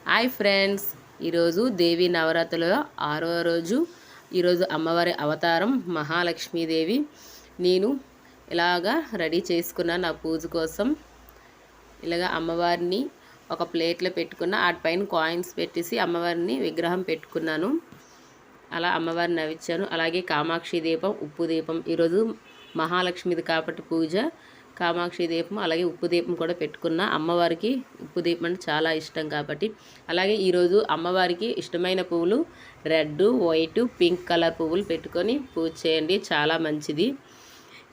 Hi friends, ఈరోజు దేవి నవరాత్రుల 6వ రోజు. ఈరోజు అమ్మవారి అవతారం మహాలక్ష్మీదేవి. నేను ఇలాగా రెడీ చేసుకున్న నా పూజ కోసం ఇలాగా అమ్మవారిని ఒక ప్లేట్లో పెట్టుకున్న, వాటిపైన కాయిన్స్ పెట్టేసి అమ్మవారిని విగ్రహం పెట్టుకున్నాను. అలా అమ్మవారిని నవ్వించాను. అలాగే కామాక్షి దీపం, ఉప్పు దీపం. ఈరోజు మహాలక్ష్మిది కాబట్టి పూజ, కామాక్షి దీపం అలాగే ఉప్పు దీపం కూడా పెట్టుకున్న. అమ్మవారికి ఉప్పు దీపం అంటే చాలా ఇష్టం కాబట్టి. అలాగే ఈరోజు అమ్మవారికి ఇష్టమైన పువ్వులు రెడ్, వైట్, పింక్ కలర్ పువ్వులు పెట్టుకొని పూజ చేయండి, చాలా మంచిది.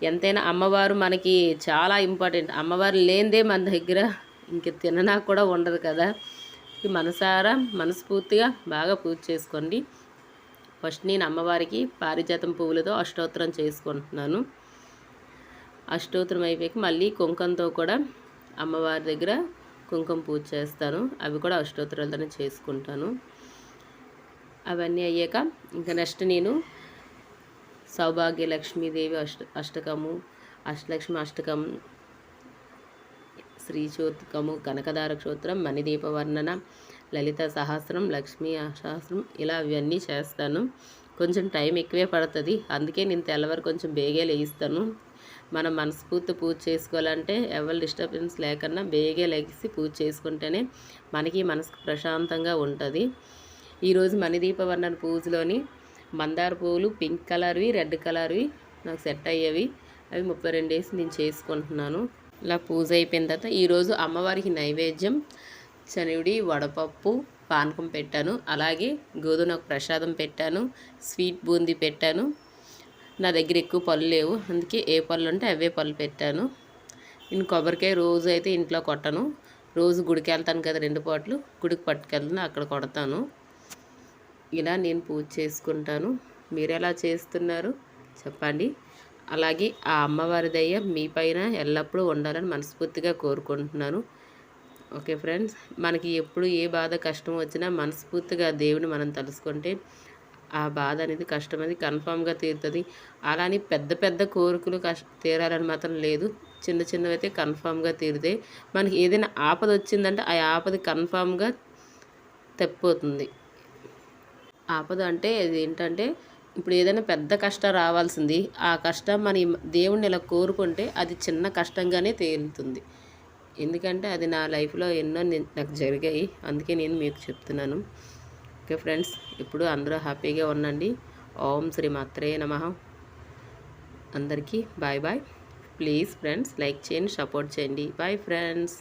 ఎంతైనా అమ్మవారు మనకి చాలా ఇంపార్టెంట్. అమ్మవారు లేనిదే మన దగ్గర ఇంక తిననా కూడా ఉండదు కదా. మనసారా మనస్ఫూర్తిగా బాగా పూజ చేసుకోండి. ఫస్ట్ నేను అమ్మవారికి పారిజాతం పువ్వులతో అష్టోత్తరం చేసుకుంటున్నాను. అష్టోత్తరం అయిపోయాక మళ్ళీ కుంకంతో కూడా అమ్మవారి దగ్గర కుంకుమ పూజ చేస్తాను. అవి కూడా అష్టోత్తరాలతోనే చేసుకుంటాను. అవన్నీ అయ్యాక ఇంకా నెక్స్ట్ నేను సౌభాగ్య లక్ష్మీదేవి అష్టకము, అష్టలక్ష్మి అష్టకం, శ్రీచోత్కము, కనకదార క్షోత్రం, మణిదీప వర్ణన, లలిత సహస్రం, లక్ష్మీ సహస్రం, ఇలా అవన్నీ చేస్తాను. కొంచెం టైం ఎక్కువే పడుతుంది, అందుకే నేను తెల్లవారు కొంచెం బేగే లేయిస్తాను. మనం మనస్ఫూర్తి పూజ చేసుకోవాలంటే ఎవరి డిస్టర్బెన్స్ లేకుండా బేగే లెగిసి పూజ చేసుకుంటేనే మనకి మనసుకు ప్రశాంతంగా ఉంటుంది. ఈరోజు మణిదీప వర్ణన పూజలోని మందార పువ్వులు పింక్ కలర్వి, రెడ్ కలర్వి నాకు సెట్ అయ్యేవి. అవి 32 వేసి నేను చేసుకుంటున్నాను. ఇలా పూజ అయిపోయిన తర్వాత ఈరోజు అమ్మవారికి నైవేద్యం శనివిడి, వడపప్పు, పానకం పెట్టాను. అలాగే గోధుమ ప్రసాదం పెట్టాను, స్వీట్ బూందీ పెట్టాను. నా దగ్గర ఎక్కువ పళ్ళు లేవు, అందుకే ఏ పళ్ళు ఉంటే అవే పళ్ళు పెట్టాను. నేను కొబ్బరికాయ రోజు అయితే ఇంట్లో కొట్టను. రోజు గుడికి వెళ్తాను కదా, 2 పూటలు గుడికి పట్టుకెళ్తాను, అక్కడ కొడతాను. ఇలా నేను పూజ చేసుకుంటాను. మీరు ఎలా చేస్తున్నారు చెప్పండి. అలాగే ఆ అమ్మవారి దయ మీ పైన ఎల్లప్పుడూ ఉండాలని మనస్ఫూర్తిగా కోరుకుంటున్నాను. ఓకే ఫ్రెండ్స్, మనకి ఎప్పుడు ఏ బాధ కష్టం వచ్చినా మనస్ఫూర్తిగా దేవుని మనం తలుసుకుంటే ఆ బాధ అనేది, కష్టం అనేది కన్ఫామ్గా తీరుతుంది. అలానే పెద్ద పెద్ద కోరికలు తీరాలని మాత్రం లేదు. చిన్న చిన్నవి అయితే కన్ఫామ్గా తీరుతాయి. మనకి ఏదైనా ఆపద వచ్చిందంటే ఆ ఆపద కన్ఫామ్గా తప్పిపోతుంది. ఆపద అంటే అది ఏంటంటే, ఇప్పుడు ఏదైనా పెద్ద కష్టం రావాల్సింది, ఆ కష్టం మన దేవుణ్ణి ఇలా కోరుకుంటే అది చిన్న కష్టంగానే తేలుతుంది. ఎందుకంటే అది నా లైఫ్లో ఎన్నో నాకు జరిగాయి, అందుకే నేను మీకు చెప్తున్నాను. ఓకే ఫ్రెండ్స్, ఇప్పుడు అందరూ హ్యాపీగా ఉండండి. ఓం శ్రీ మాత్రే నమః. అందరికీ bye bye. Please friends like చేయండి, సపోర్ట్ చేయండి. Bye friends.